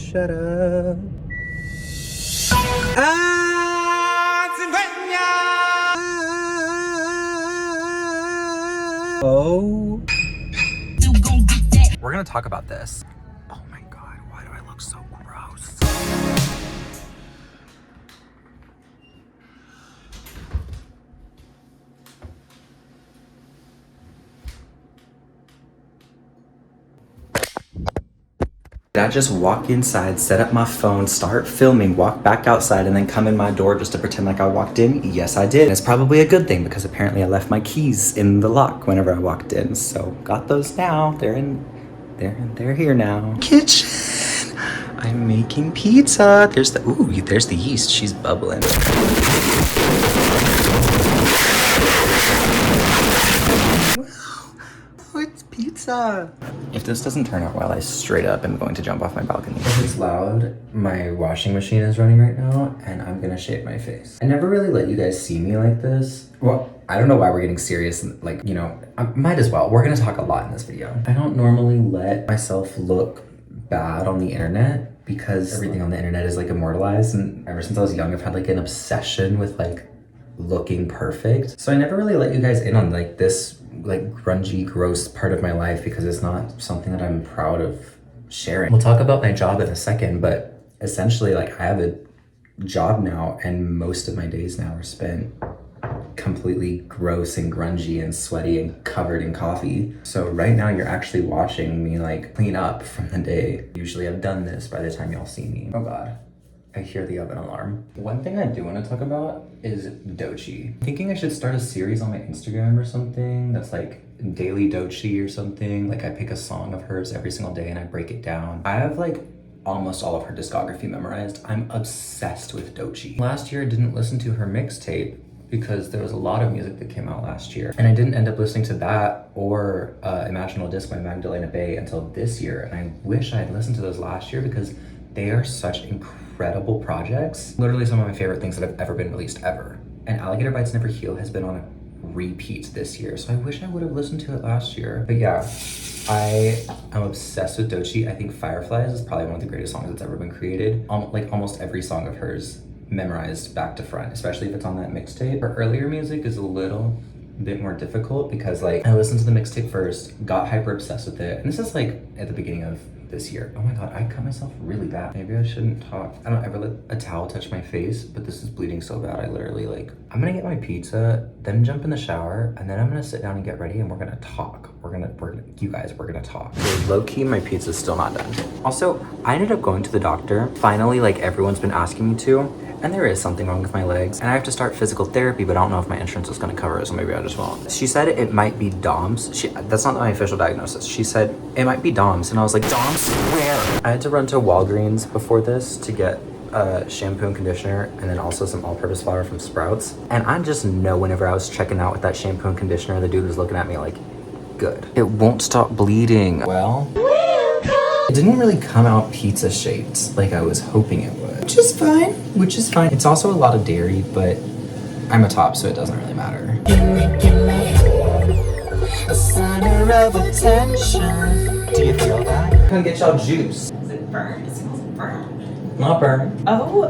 shut up. Oh. We're gonna talk about this. Oh my god, why do I look so gross? Did I just walk inside, set up my phone, start filming, walk back outside, and then come in my door just to pretend like I walked in? Yes, I did. And it's probably a good thing because apparently I left my keys in the lock whenever I walked in. So got those now. They're here now. Kitchen. I'm making pizza. There's the yeast. She's bubbling. It's pizza. If this doesn't turn out well, I straight up am going to jump off my balcony. If it's loud, my washing machine is running right now, and I'm gonna shave my face. I never really let you guys see me like this. Well, I don't know why we're getting serious, like, you know, I might as well. We're gonna talk a lot in this video. I don't normally let myself look bad on the internet because everything on the internet is like immortalized, and ever since I was young, I've had like an obsession with like looking perfect. So I never really let you guys in on like this like grungy, gross part of my life because it's not something that I'm proud of sharing. We'll talk about my job in a second, but essentially like I have a job now and most of my days now are spent completely gross and grungy and sweaty and covered in coffee. So right now you're actually watching me like clean up from the day. Usually I've done this by the time y'all see me. Oh God. I hear the oven alarm. One thing I do want to talk about is Doechii. I'm thinking I should start a series on my Instagram or something that's like daily Doechii or something. Like I pick a song of hers every single day and I break it down. I have like almost all of her discography memorized. I'm obsessed with Doechii. Last year I didn't listen to her mixtape because there was a lot of music that came out last year. And I didn't end up listening to that or Imaginal Disc by Magdalena Bay until this year. And I wish I had listened to those last year because they are such incredible projects. Literally some of my favorite things that have ever been released ever. And Alligator Bites Never Heal has been on a repeat this year. So I wish I would have listened to it last year. But yeah, I am obsessed with Doechii. I think Fireflies is probably one of the greatest songs that's ever been created. Like almost every song of hers memorized back to front, especially if it's on that mixtape. Her earlier music is a little bit more difficult because like I listened to the mixtape first, got hyper obsessed with it. And this is like at the beginning of this year. Oh my god, I cut myself really bad. Maybe I shouldn't talk. I don't ever let a towel touch my face, but this is bleeding so bad. I literally like, I'm gonna get my pizza, then jump in the shower, and then I'm gonna sit down and get ready and we're gonna talk. We're gonna talk. Low key, my pizza's still not done. Also, I ended up going to the doctor. Finally, like everyone's been asking me to, and there is something wrong with my legs. And I have to start physical therapy, but I don't know if my insurance is gonna cover it, so maybe I just won't. She said it might be DOMS. That's not my official diagnosis. She said it might be DOMS, and I was like, DOMS? Where? I had to run to Walgreens before this to get shampoo and conditioner, and then also some all-purpose flour from Sprouts. And I just know whenever I was checking out with that shampoo and conditioner, the dude was looking at me like, good. It won't stop bleeding. Well, it didn't really come out pizza shaped like I was hoping it would. Which is fine. It's also a lot of dairy, but I'm a top, so it doesn't really matter. A center of attention. Do you feel that? Come get y'all juice. Is it burned? It smells burned. Not burned. Oh.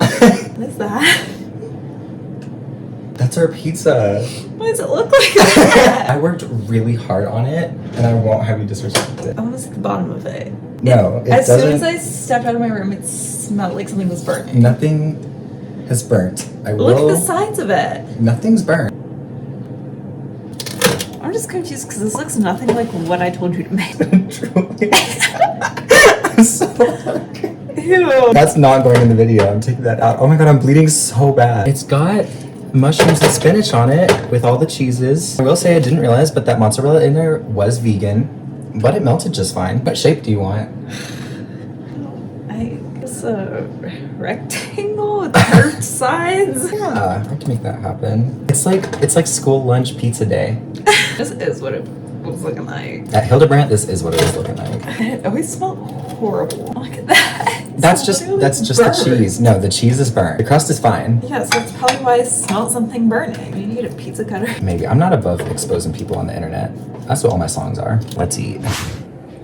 What is that? That's our pizza. Why does it look like that? I worked really hard on it, and I won't have you disrespect it. I want to see the bottom of it. No, it as doesn't. soon as I stepped out of my room, it smelled like something was burning. Nothing has burnt. Look at the sides of it. Nothing's burnt. I'm just confused because this looks nothing like what I told you to make. Truly. I'm so hungry. Ew. That's not going in the video. I'm taking that out. Oh my god, I'm bleeding so bad. It's got mushrooms and spinach on it with all the cheeses. I will say I didn't realize, but that mozzarella in there was vegan, but it melted just fine. What shape do you want? I guess a rectangle with curved sides. Yeah, I can make that happen. It's like school lunch pizza day. This is what it was looking like. At Hildebrandt, this is what it was looking like. It always smelled horrible. Look at that. That's just the cheese. No, the cheese is burnt. The crust is fine. Yeah, so that's probably why I smelled something burning. You need to get a pizza cutter. Maybe. I'm not above exposing people on the internet. That's what all my songs are. Let's eat.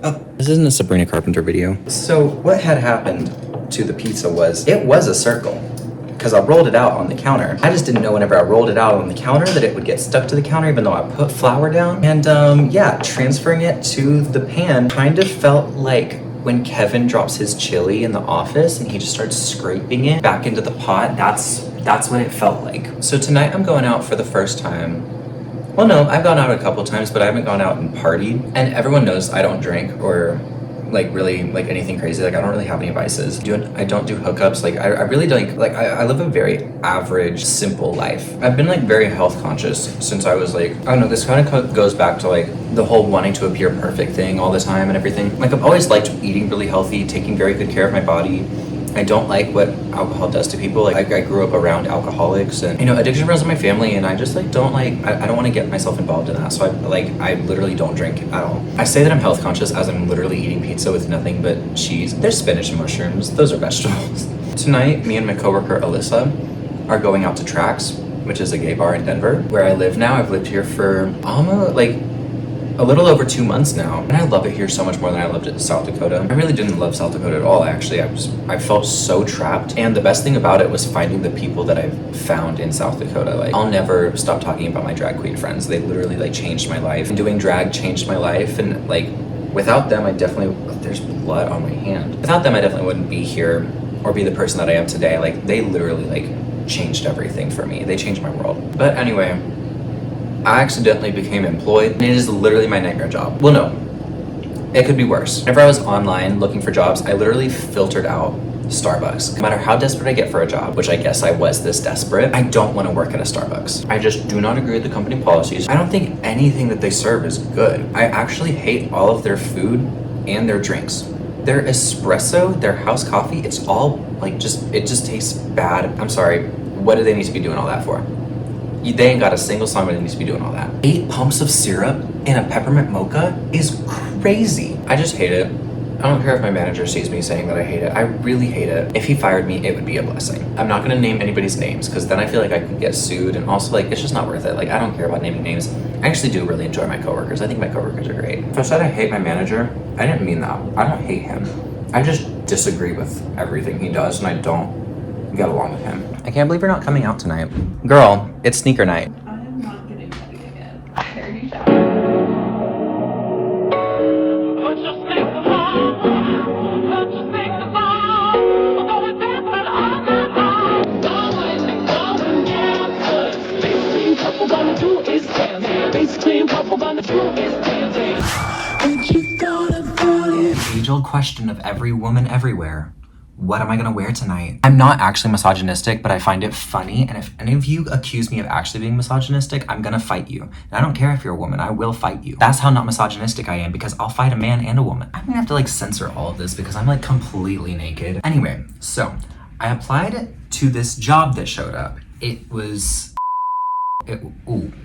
Oh, this isn't a Sabrina Carpenter video. So what had happened to the pizza was, it was a circle. Because I rolled it out on the counter. I just didn't know whenever I rolled it out on the counter that it would get stuck to the counter even though I put flour down. And yeah, transferring it to the pan kind of felt like when Kevin drops his chili in the office and he just starts scraping it back into the pot. That's what it felt like. So tonight I'm going out for the first time. Well, no, I've gone out a couple times, but I haven't gone out and partied. And everyone knows I don't drink or like really like anything crazy. Like I don't really have any vices. I don't do hookups. Like I really don't like I live a very average, simple life. I've been like very health conscious since I was like, I don't know, this kind of goes back to like the whole wanting to appear perfect thing all the time and everything. Like I've always liked eating really healthy, taking very good care of my body. I don't like what alcohol does to people. Like I grew up around alcoholics and, you know, addiction runs in my family and I just like don't like, I don't want to get myself involved in that. So I literally don't drink at all. I say that I'm health conscious as I'm literally eating pizza with nothing but cheese. There's spinach and mushrooms. Those are vegetables. Tonight, me and my coworker Alyssa are going out to Trax, which is a gay bar in Denver, where I live now. I've lived here for almost like a little over 2 months now, and I love it here so much more than I loved it in South Dakota. I really didn't love South Dakota at all, actually. I felt so trapped, and the best thing about it was finding the people that I've found in South Dakota. Like, I'll never stop talking about my drag queen friends. They literally like changed my life. Doing drag changed my life, and like without them, there's blood on my hand. Without them, I definitely wouldn't be here or be the person that I am today. Like, they literally like changed everything for me. They changed my world. But anyway, I accidentally became employed, and it is literally my nightmare job. Well, no, it could be worse. Whenever I was online looking for jobs, I literally filtered out Starbucks. No matter how desperate I get for a job, which I guess I was this desperate, I don't want to work at a Starbucks. I just do not agree with the company policies. I don't think anything that they serve is good. I actually hate all of their food and their drinks. Their espresso, their house coffee, it's all like it just tastes bad. I'm sorry, what do they need to be doing all that for? They ain't got a single song where they need to be doing all that. 8 pumps of syrup in a peppermint mocha is crazy. I just hate it. I don't care if my manager sees me saying that I hate it. I really hate it. If he fired me, it would be a blessing. I'm not gonna name anybody's names because then I feel like I could get sued, and also like it's just not worth it. Like I don't care about naming names. I actually do really enjoy my coworkers. I think my coworkers are great. If I said I hate my manager, I didn't mean that. I don't hate him. I just disagree with everything he does, and I don't get along with him. I can't believe you're not coming out tonight. Girl, it's sneaker night. I'm not getting ready again. I already showered. Age-old question of every woman everywhere. What am I gonna wear tonight? I'm not actually misogynistic, but I find it funny, and if any of you accuse me of actually being misogynistic, I'm gonna fight you. And I don't care if you're a woman, I will fight you. That's how not misogynistic I am, because I'll fight a man and a woman. I'm gonna have to like censor all of this because I'm like completely naked. Anyway, so I applied to this job that showed up.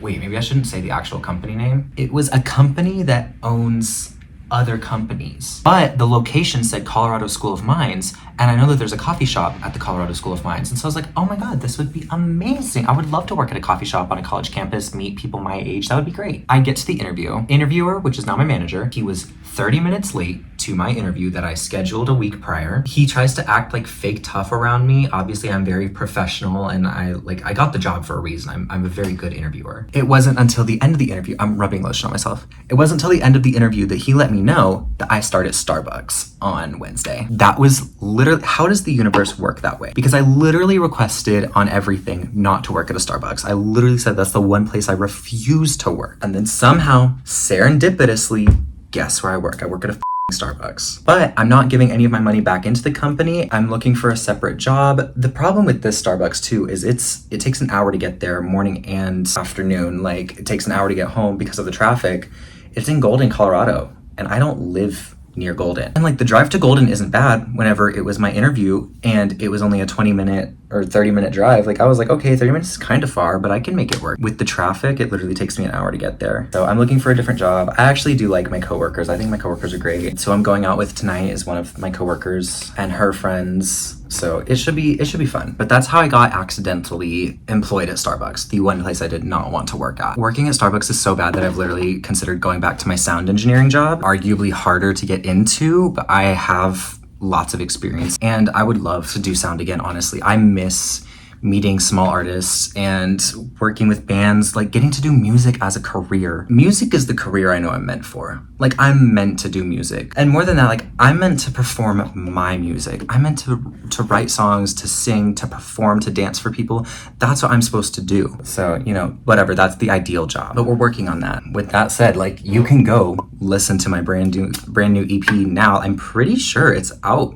Wait, maybe I shouldn't say the actual company name. It was a company that owns other companies, but the location said Colorado School of Mines, and I know that there's a coffee shop at the Colorado School of Mines, and so I was like, oh my god, this would be amazing. I would love to work at a coffee shop on a college campus, meet people my age. That would be great. I get to the interviewer, which is now my manager. He was 30 minutes late to my interview that I scheduled a week prior. He tries to act like fake tough around me. Obviously, I'm very professional, and I got the job for a reason. I'm a very good interviewer. It wasn't until the end of the interview, I'm rubbing lotion on myself. It wasn't until the end of the interview that he let me know that I start at Starbucks on Wednesday. That was literally, how does the universe work that way? Because I literally requested on everything not to work at a Starbucks. I literally said that's the one place I refuse to work. And then somehow, serendipitously, guess where I work? I work at a Starbucks. But I'm not giving any of my money back into the company. I'm looking for a separate job. The problem with this Starbucks too is it takes an hour to get there, morning and afternoon. Like, it takes an hour to get home because of the traffic. It's in Golden, Colorado, and I don't live near Golden. And like the drive to Golden isn't bad whenever it was my interview and it was only a 20-minute or 30-minute drive. Like I was like, okay, 30 minutes is kind of far, but I can make it work. With the traffic, it literally takes me an hour to get there. So I'm looking for a different job. I actually do like my coworkers. I think my coworkers are great. So I'm going out with tonight is one of my coworkers and her friends. So it should be fun. But that's how I got accidentally employed at Starbucks, the one place I did not want to work at. Working at Starbucks is so bad that I've literally considered going back to my sound engineering job, arguably harder to get into, but I have lots of experience and I would love to do sound again, honestly. I miss meeting small artists and working with bands, like getting to do music as a career. Music is the career I know I'm meant for. Like I'm meant to do music. And more than that, like I'm meant to perform my music. I'm meant to write songs, to sing, to perform, to dance for people. That's what I'm supposed to do. So, you know, whatever, that's the ideal job. But we're working on that. With that said, like you can go listen to my brand new EP now. I'm pretty sure it's out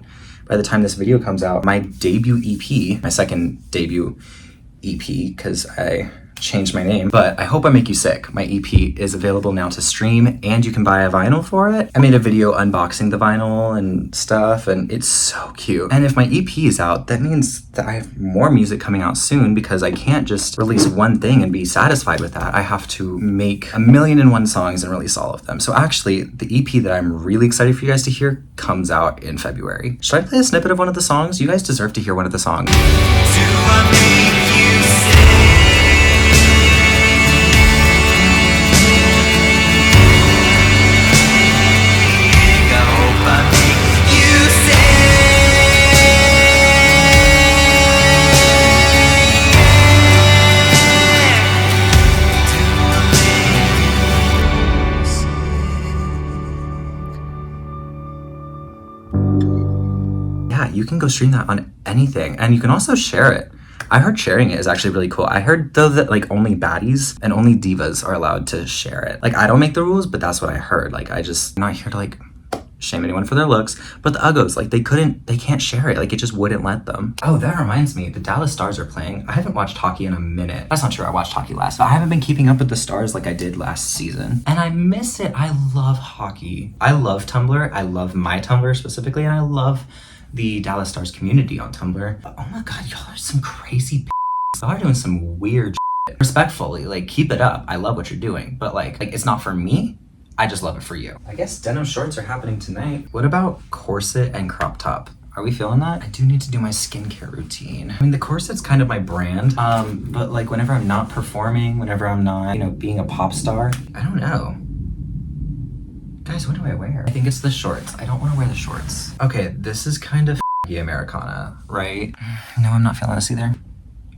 by the time this video comes out. My debut EP, my second debut EP, because I changed my name, but I Hope I Make You Sick. My EP is available now to stream and you can buy a vinyl for it. I made a video unboxing the vinyl and stuff and it's so cute. And if my EP is out, that means that I have more music coming out soon because I can't just release one thing and be satisfied with that. I have to make 1,000,001 songs and release all of them. So actually, the EP that I'm really excited for you guys to hear comes out in February. Should I play a snippet of one of the songs? You guys deserve to hear one of the songs. Do I make you sick? Yeah, you can go stream that on anything and you can also share it. I heard sharing it is actually really cool. I heard though that like only baddies and only divas are allowed to share it. Like I don't make the rules, but that's what I heard. Like I'm not here to like shame anyone for their looks, but the uggos, like they can't share it. Like it just wouldn't let them. Oh, that reminds me, the Dallas Stars are playing. I haven't watched hockey in a minute. That's not true, I watched hockey last, but I haven't been keeping up with the Stars like I did last season. And I miss it. I love hockey. I love Tumblr. I love my Tumblr specifically, and I love the Dallas Stars community on Tumblr. But oh my God, y'all are some crazy Y'all are doing some weird shit. Respectfully, like keep it up. I love what you're doing, but like it's not for me. I just love it for you. I guess denim shorts are happening tonight. What about corset and crop top? Are we feeling that? I do need to do my skincare routine. I mean, the corset's kind of my brand, but like whenever I'm not performing, whenever I'm not, you know, being a pop star, I don't know. Guys, what do I wear? I think it's the shorts. I don't want to wear the shorts. Okay, this is kind of Americana, right? No, I'm not feeling this either.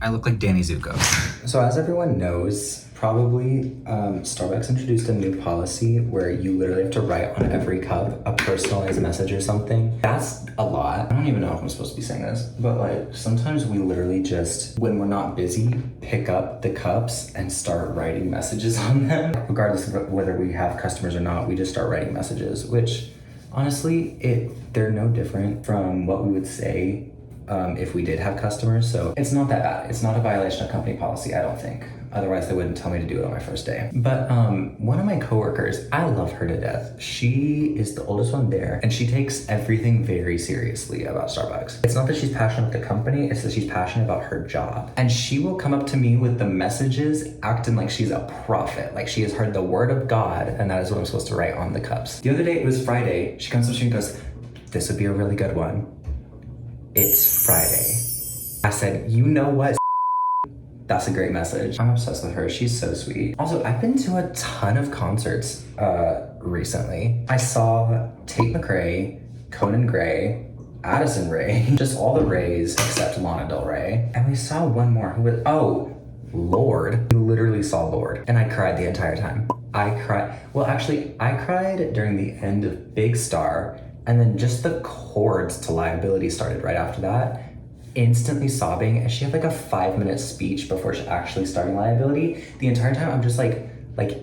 I look like Danny Zuko. So as everyone knows, probably Starbucks introduced a new policy where you literally have to write on every cup a personalized message or something. That's a lot. I don't even know if I'm supposed to be saying this, but like sometimes we literally just, when we're not busy, pick up the cups and start writing messages on them. Regardless of whether we have customers or not, we just start writing messages, which honestly, they're no different from what we would say if we did have customers. So it's not that bad. It's not a violation of company policy, I don't think. Otherwise, they wouldn't tell me to do it on my first day. But one of my coworkers, I love her to death. She is the oldest one there, and she takes everything very seriously about Starbucks. It's not that she's passionate about the company, it's that she's passionate about her job. And she will come up to me with the messages acting like she's a prophet, like she has heard the word of God, and that is what I'm supposed to write on the cups. The other day, it was Friday, she comes up to me and goes, "This would be a really good one. It's Friday." I said, "You know what? That's a great message." I'm obsessed with her. She's so sweet. Also, I've been to a ton of concerts recently. I saw Tate McRae, Conan Gray, Addison Rae, just all the Rays except Lana Del Rey. And we saw one more who was, Lord. We literally saw Lord. And I cried the entire time. I cried. Well, actually, I cried during the end of Big Star, and then just the chords to Liability started right after that. Instantly sobbing, and she had like a 5-minute speech before she actually starting Liability. The entire time I'm just like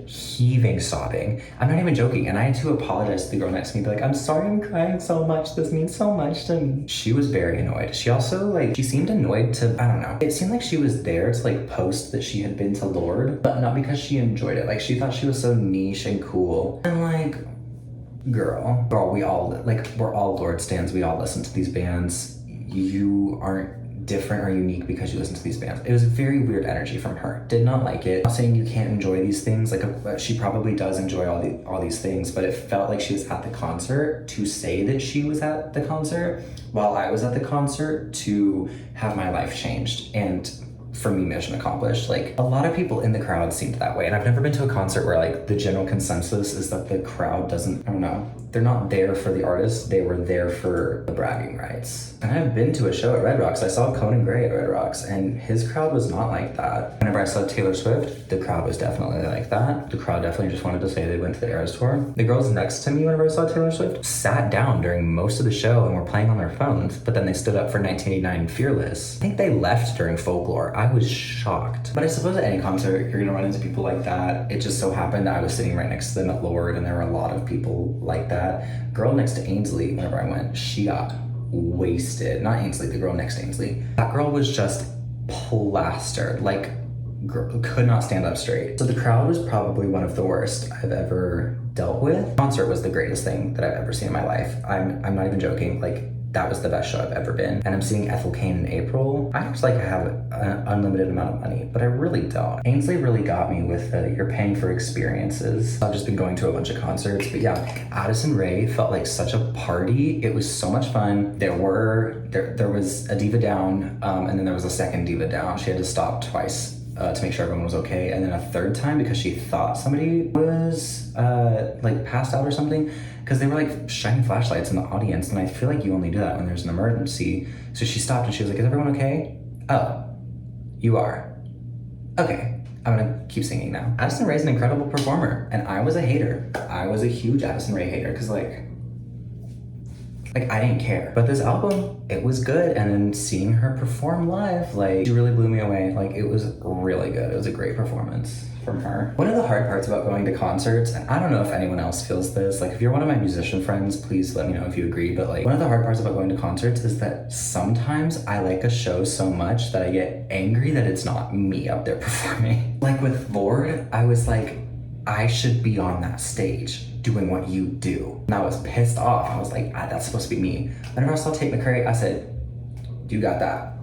heaving sobbing. I'm not even joking, and I had to apologize to the girl next to me, be like, "I'm sorry I'm crying so much, this means so much to me." She was very annoyed. She also she seemed annoyed to, I don't know, it seemed like she was there to post that she had been to Lord, but not because she enjoyed it. Like she thought she was so niche and cool, and Girl, we all, like, we're all Lorde stans. We all listen to these bands. You aren't different or unique because you listen to these bands. It was a very weird energy from her. Did not like it. I'm not saying you can't enjoy these things. Like, she probably does enjoy all these things, but it felt like she was at the concert to say that she was at the concert while I was at the concert to have my life changed. And for me, mission accomplished. Like, a lot of people in the crowd seemed that way. And I've never been to a concert where, like, the general consensus is that the crowd doesn't, I don't know, they're not there for the artist, they were there for the bragging rights. And I've been to a show at Red Rocks. I saw Conan Gray at Red Rocks, and his crowd was not like that. Whenever I saw Taylor Swift, the crowd was definitely like that. The crowd definitely just wanted to say they went to the Eras Tour. The girls next to me whenever I saw Taylor Swift sat down during most of the show and were playing on their phones, but then they stood up for 1989 Fearless. I think they left during Folklore. I was shocked. But I suppose at any concert, you're gonna run into people like that. It just so happened I was sitting right next to them at Lorde, and there were a lot of people like that. Girl next to Ainsley, whenever I went, she got wasted. Not Ainsley, the girl next to Ainsley. That girl was just plastered. Like, could not stand up straight. So the crowd was probably one of the worst I've ever dealt with. The concert was the greatest thing that I've ever seen in my life. I'm not even joking. Like, that was the best show I've ever been. And I'm seeing Ethel Cain in April. I was like, I have an unlimited amount of money, but I really don't. Ainsley really got me with you're paying for experiences. I've just been going to a bunch of concerts, but yeah, Addison Rae felt like such a party. It was so much fun. There was a diva down, and then there was a second diva down. She had to stop twice to make sure everyone was okay, and then a third time because she thought somebody was like passed out or something, because they were like shining flashlights in the audience, and I feel like you only do that when there's an emergency. So she stopped and she was like, "Is everyone okay?" "Oh, you are. Okay, I'm gonna keep singing now." Addison Rae's an incredible performer, and I was a hater. I was a huge Addison Rae hater because like I didn't care. But this album, it was good, and then seeing her perform live, like, she really blew me away. Like, it was really good. It was a great performance from her. One of the hard parts about going to concerts, and I don't know if anyone else feels this, like, if you're one of my musician friends, please let me know if you agree, but like, one of the hard parts about going to concerts is that sometimes I like a show so much that I get angry that it's not me up there performing. Like with Lorde, I was like, I should be on that stage doing what you do. And I was pissed off. I was like, that's supposed to be me. Whenever I saw Tate McRae, I said, you got that.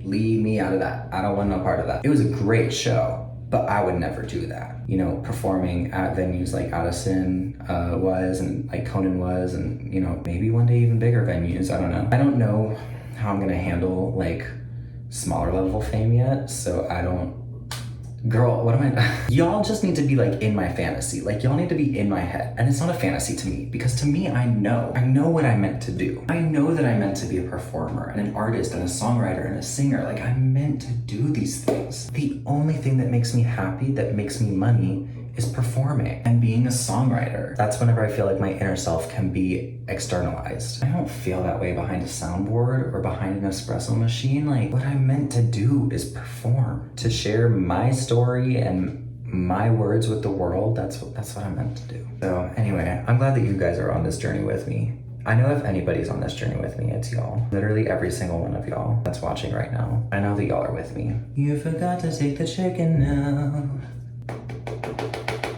Leave me out of that. I don't want no part of that. It was a great show, but I would never do that. You know, performing at venues like Addison was, and like Conan was, and, you know, maybe one day even bigger venues. I don't know. I don't know how I'm gonna handle like smaller level fame yet, so I don't. Girl, what am I? Y'all just need to be like in my fantasy. Like, y'all need to be in my head. And it's not a fantasy to me, because to me, I know what I meant to do. I know that I meant to be a performer and an artist and a songwriter and a singer. Like, I meant to do these things. The only thing that makes me happy, that makes me money, is performing and being a songwriter. That's whenever I feel like my inner self can be externalized. I don't feel that way behind a soundboard or behind an espresso machine. Like, what I meant to do is perform, to share my story and my words with the world. That's what I meant to do. So anyway, I'm glad that you guys are on this journey with me. I know if anybody's on this journey with me, it's y'all. Literally every single one of y'all that's watching right now. I know that y'all are with me. You forgot to take the chicken now.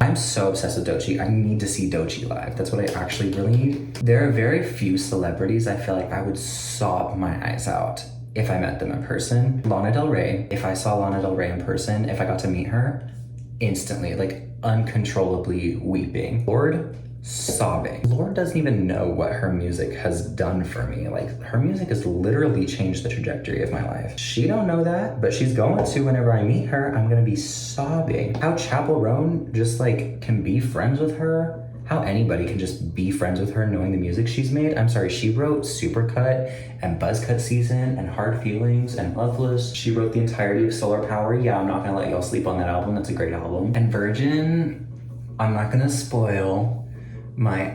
I'm so obsessed with Doechii. I need to see Doechii live. That's what I actually really need. There are very few celebrities I feel like I would sob my eyes out if I met them in person. Lana Del Rey, if I saw Lana Del Rey in person, if I got to meet her, instantly, like uncontrollably weeping. Lorde, sobbing. Lorde doesn't even know what her music has done for me. Like, her music has literally changed the trajectory of my life. She don't know that, but she's going to whenever I meet her. I'm gonna be sobbing. How Chappell Roan just like can be friends with her. How anybody can just be friends with her knowing the music she's made. I'm sorry, she wrote Supercut and Buzzcut Season and Hard Feelings and Loveless. She wrote the entirety of Solar Power. Yeah, I'm not gonna let y'all sleep on that album. That's a great album. And Virgin, I'm not gonna spoil my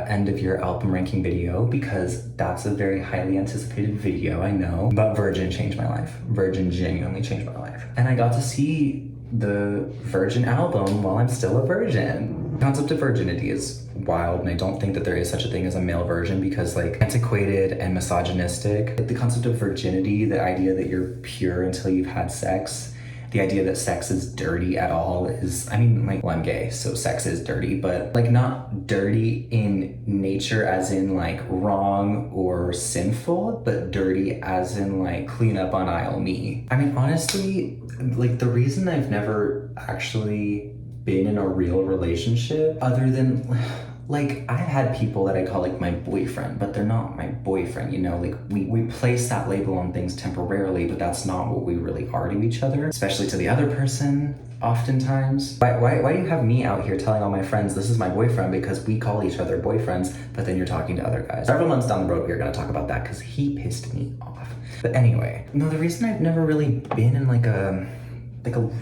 end of year album ranking video, because that's a very highly anticipated video, I know, but Virgin changed my life. Virgin genuinely changed my life. And I got to see the Virgin album while I'm still a virgin. The concept of virginity is wild, and I don't think that there is such a thing as a male virgin, because like antiquated and misogynistic. The concept of virginity, the idea that you're pure until you've had sex, the idea that sex is dirty at all is, I mean, like, well, I'm gay, so sex is dirty, but like not dirty in nature as in like wrong or sinful, but dirty as in like clean up on aisle me. I mean, honestly, like the reason I've never actually been in a real relationship other than like I've had people that I call like my boyfriend, but they're not my boyfriend, you know, like we place that label on things temporarily, but that's not what we really are to each other, especially to the other person oftentimes. Why do you have me out here telling all my friends this is my boyfriend because we call each other boyfriends, but then you're talking to other guys? Several months down the road, we're gonna talk about that because he pissed me off. But anyway, no, the reason I've never really been in like a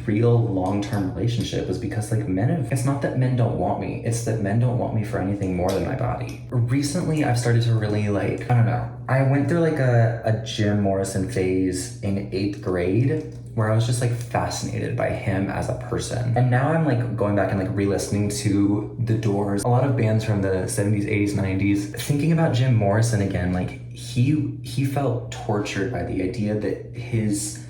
real long-term relationship is because like it's not that men don't want me, it's that men don't want me for anything more than my body. Recently I've started to really like, I don't know, I went through like a Jim Morrison phase in 8th grade where I was just like fascinated by him as a person. And now I'm like going back and like re-listening to The Doors, a lot of bands from the 70s, 80s, 90s, thinking about Jim Morrison again. Like he felt tortured by the idea that his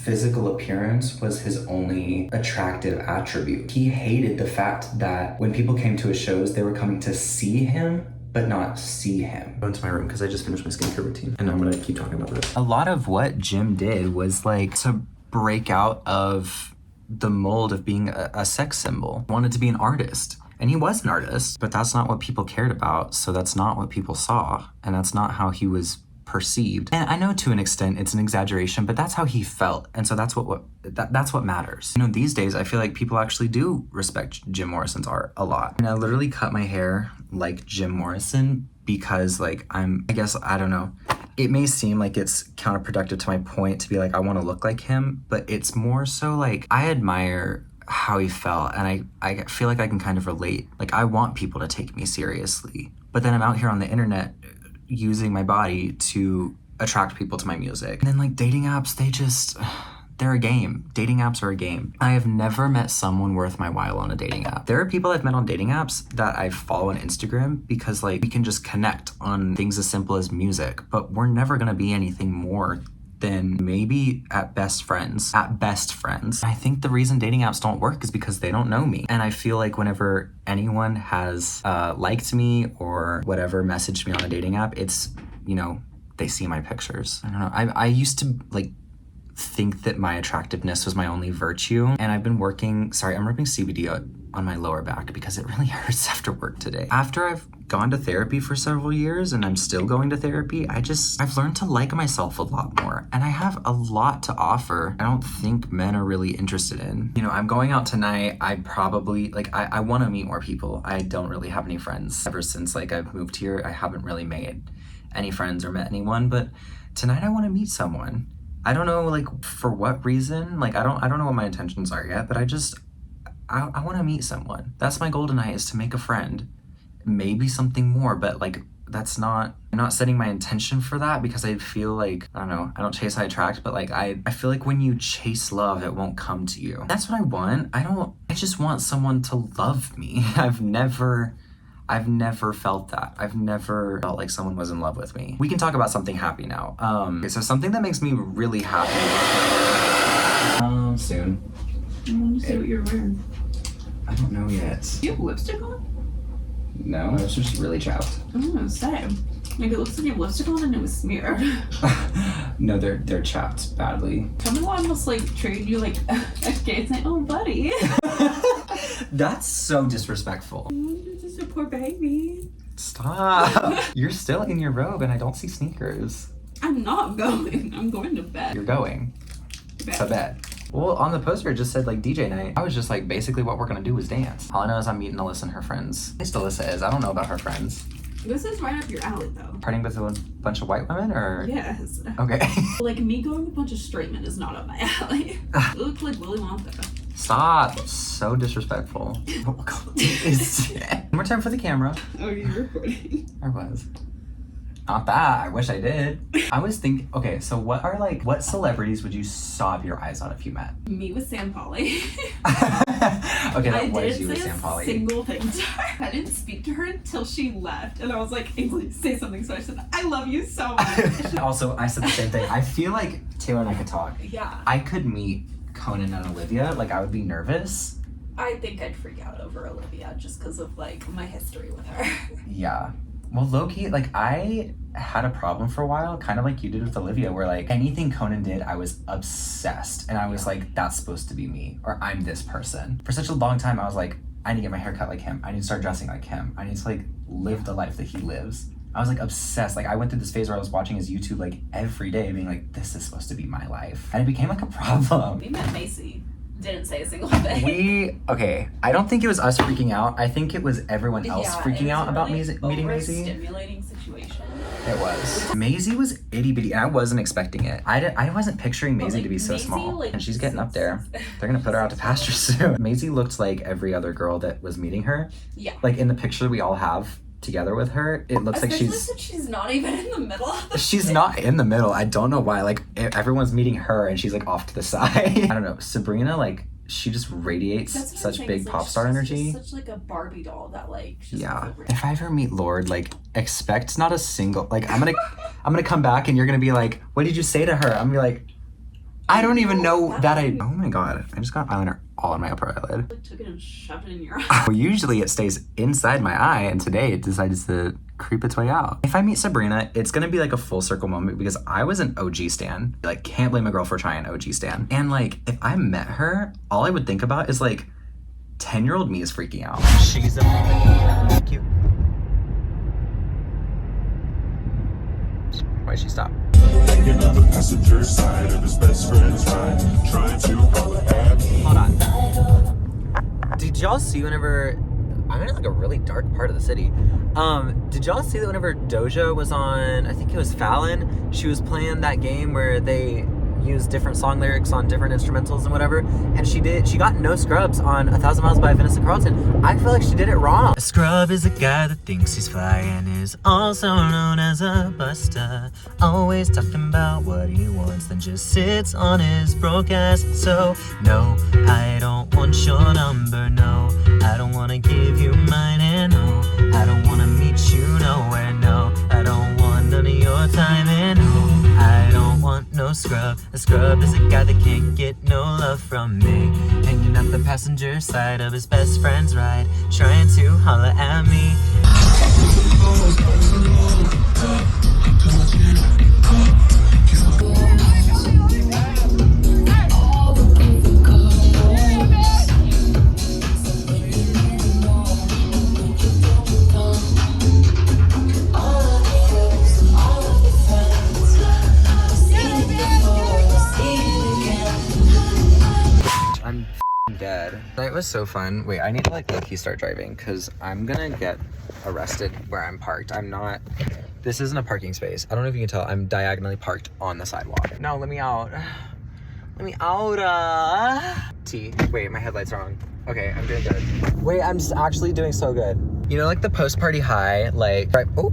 physical appearance was his only attractive attribute. He hated the fact that when people came to his shows, they were coming to see him, but not see him. Go into my room because I just finished my skincare routine and I'm gonna keep talking about this. A lot of what Jim did was like to break out of the mold of being a sex symbol. He wanted to be an artist. And he was an artist, but that's not what people cared about. So that's not what people saw. And that's not how he was perceived. And I know to an extent it's an exaggeration, but that's how he felt. And so that's what matters. You know, these days I feel like people actually do respect Jim Morrison's art a lot. And I literally cut my hair like Jim Morrison because like I don't know. It may seem like it's counterproductive to my point to be like, I want to look like him, but it's more so like I admire how he felt and I feel like I can kind of relate. Like I want people to take me seriously, but then I'm out here on the internet using my body to attract people to my music. And then like dating apps, they're a game. Dating apps are a game. I have never met someone worth my while on a dating app. There are people I've met on dating apps that I follow on Instagram because like we can just connect on things as simple as music, but we're never gonna be anything more than maybe at best friends. I think the reason dating apps don't work is because they don't know me. And I feel like whenever anyone has liked me or whatever, messaged me on a dating app, it's, you know, they see my pictures. I don't know. I used to like think that my attractiveness was my only virtue. And I've been working, I'm rubbing CBD on my lower back because it really hurts after work today. After I've gone to therapy for several years and I'm still going to therapy, I've learned to like myself a lot more and I have a lot to offer I don't think men are really interested in. You know, I'm going out tonight. I probably, like, I want to meet more people. I don't really have any friends. Ever since like I've moved here, I haven't really made any friends or met anyone, but tonight I want to meet someone. I don't know like for what reason, like I don't know what my intentions are yet, but I want to meet someone. That's my goal tonight, is to make a friend, maybe something more, but like I'm not setting my intention for that because I feel like, I don't know, I don't chase, I attract, but like I feel like when you chase love, it won't come to you. That's what I want. I just want someone to love me. I've never felt that. I've never felt like someone was in love with me. We can talk about something happy now. Okay, so something that makes me really happy. Soon. I want to see what you're wearing. I don't know yet. Do you have lipstick on? No, it's just really chapped. I was gonna say, like it looks like you have lipstick on and it was smeared. No, they're chapped badly. Someone will almost like trade you like a kid saying, "Oh, buddy." That's so disrespectful. This is a poor baby. Stop. You're still in your robe and I don't see sneakers. I'm not going. I'm going to bed. You're going to bed. Well, on the poster it just said like DJ night. I was just like, basically what we're gonna do is dance. All I know is I'm meeting Alyssa and her friends. At least Alyssa is. I don't know about her friends. This is right up your alley though. Partying with a bunch of white women or? Yes. Okay. Like me going with a bunch of straight men is not up my alley. It looks like Willy Wonka. Stop. So disrespectful. One more time for the camera. Oh, you're recording. I was. Not that. I wish I did. I was thinking, okay, so what celebrities would you sob your eyes on if you met? Me with Sam Polly. Okay, that was you with Sam I didn't say a Polly. single thing to her. I didn't speak to her until she left. And I was like, Ainsley, say something. So I said, I love you so much. Also, I said the same thing. I feel like Taylor and I could talk. Yeah. I could meet Conan and Olivia, like I would be nervous. I think I'd freak out over Olivia just because of like my history with her. Yeah. Well, low-key, like I had a problem for a while, kind of like you did with Olivia, where like anything Conan did, I was obsessed. And I was like, that's supposed to be me, or I'm this person. For such a long time, I was like, I need to get my hair cut like him. I need to start dressing like him. I need to like live the life that he lives. I was like obsessed. Like I went through this phase where I was watching his YouTube like every day, being like, this is supposed to be my life. And it became like a problem. We met Macy. Didn't say a single thing. Okay, I don't think it was us freaking out. I think it was everyone else freaking out about really meeting Maisie. Stimulating situation. It was. Maisie was itty bitty, and I wasn't expecting it. I wasn't picturing Maisie like, to be so Maisie, small, like, and she's getting up there. They're gonna put her out to pasture soon. Maisie looked like every other girl that was meeting her. Yeah. Like in the picture we all have together with her, it looks Especially like since she's not even in the middle of the she's thing. not in the middle. I don't know why. Like everyone's meeting her, and she's like off to the side. I don't know. Sabrina, like, she just radiates That's what I'm such saying, big is, like, pop star she's energy. just such like a Barbie doll that like she's Yeah. If I ever meet Lord, like, expect not a single, like, I'm gonna come back and you're gonna be like, what did you say to her? I'm gonna be like, I don't even know that oh my god, I just got eyeliner all on my upper eyelid. Like, took it and shoved it in your eye. Well, usually it stays inside my eye, and today it decides to creep its way out. If I meet Sabrina, it's gonna be like a full circle moment because I was an OG stan. Like, can't blame a girl for trying OG stan. And like, if I met her, all I would think about is like, 10-year-old me is freaking out. She's a cute. Why'd she stop? Hanging on the passenger side of his best friend's ride, trying to holler at me. Hold on. Did y'all see whenever I'm in like a really dark part of the city? Did y'all see that whenever Doja was on, I think it was Fallon, she was playing that game where they use different song lyrics on different instrumentals and whatever, and she got no scrubs on 1,000 Miles by Vanessa Carlton. I feel like she did it wrong. A scrub is a guy that thinks he's fly and is also known as a buster, always talking about what he wants, then just sits on his broke ass. So no, I don't want your number, no, I don't wanna give you mine, and no, I don't wanna meet you nowhere, no, I don't want none of your time, and no, I don't want no scrub. A scrub is a guy that can't get no love from me, hanging out the passenger side of his best friend's ride, trying to holler at me. I'm dead. That was so fun. Wait, I need to like low-key start driving because I'm gonna get arrested where I'm parked. This isn't a parking space. I don't know if you can tell. I'm diagonally parked on the sidewalk. No, let me out. Let me out. Wait, my headlights are on. Okay, I'm doing good. Wait, I'm actually doing so good. You know, like the post-party high, like, right, oh,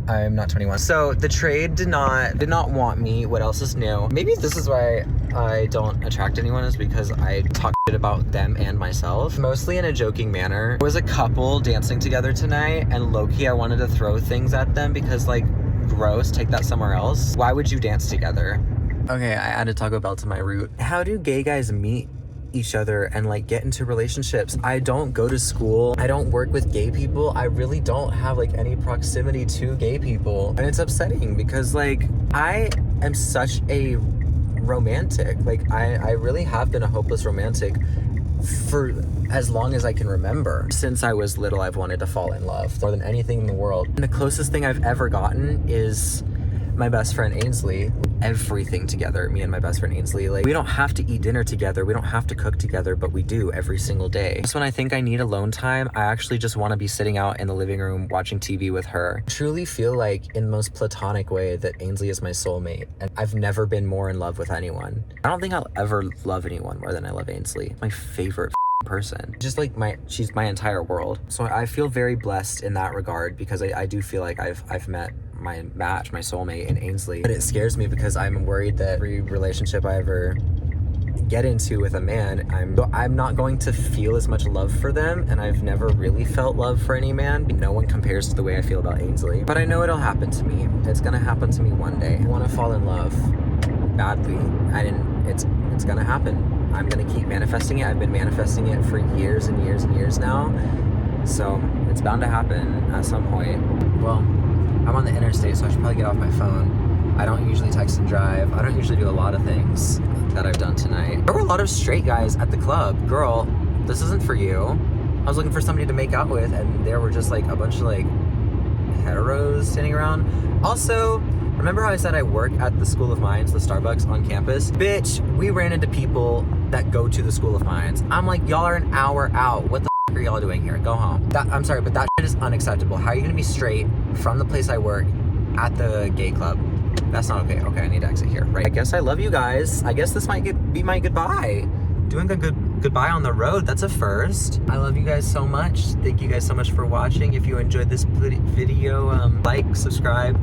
I'm not 21. So the trade did not want me. What else is new? Maybe this is why I don't attract anyone, is because I talk shit about them and myself, mostly in a joking manner. There was a couple dancing together tonight, and low-key I wanted to throw things at them because, like, gross, take that somewhere else. Why would you dance together? Okay, I added Taco Bell to my route. How do gay guys meet each other and like get into relationships? I don't go to school. I don't work with gay people. I really don't have like any proximity to gay people. And it's upsetting because like I am such a romantic. Like I really have been a hopeless romantic for as long as I can remember. Since I was little, I've wanted to fall in love more than anything in the world. And the closest thing I've ever gotten is my best friend Ainsley. Everything together, me and my best friend Ainsley. Like, we don't have to eat dinner together, we don't have to cook together, but we do every single day. Just when I think I need alone time, I actually just want to be sitting out in the living room watching TV with her. I truly feel like, in the most platonic way, that Ainsley is my soulmate, and I've never been more in love with anyone. I don't think I'll ever love anyone more than I love Ainsley. My favorite person. Just like she's my entire world. So I feel very blessed in that regard because I do feel like I've met my match, my soulmate in Ainsley. But it scares me because I'm worried that every relationship I ever get into with a man, I'm not going to feel as much love for them, and I've never really felt love for any man. No one compares to the way I feel about Ainsley. But I know it'll happen to me. It's gonna happen to me one day. I want to fall in love badly. It's gonna happen. I'm gonna keep manifesting it. I've been manifesting it for years and years and years now. So it's bound to happen at some point. Well, I'm on the interstate, so I should probably get off my phone. I don't usually text and drive. I don't usually do a lot of things that I've done tonight. There were a lot of straight guys at the club. Girl, this isn't for you. I was looking for somebody to make out with, and there were just like a bunch of like heteros standing around. Also, remember how I said I work at the School of Mines, the Starbucks on campus? Bitch, we ran into people that go to the School of Mines. I'm like, y'all are an hour out. What the f are y'all doing here? Go home. I'm sorry, but that shit is unacceptable. How are you gonna be straight from the place I work at the gay club? That's not okay. Okay, I need to exit here, right? I guess I love you guys. I guess this might be my goodbye. Doing a goodbye on the road, that's a first. I love you guys so much. Thank you guys so much for watching. If you enjoyed this video, like, subscribe,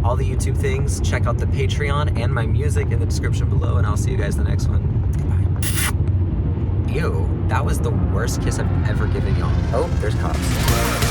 all the YouTube things. Check out the Patreon and my music in the description below, and I'll see you guys in the next one. Goodbye. Ew, that was the worst kiss I've ever given y'all. Oh, there's cops.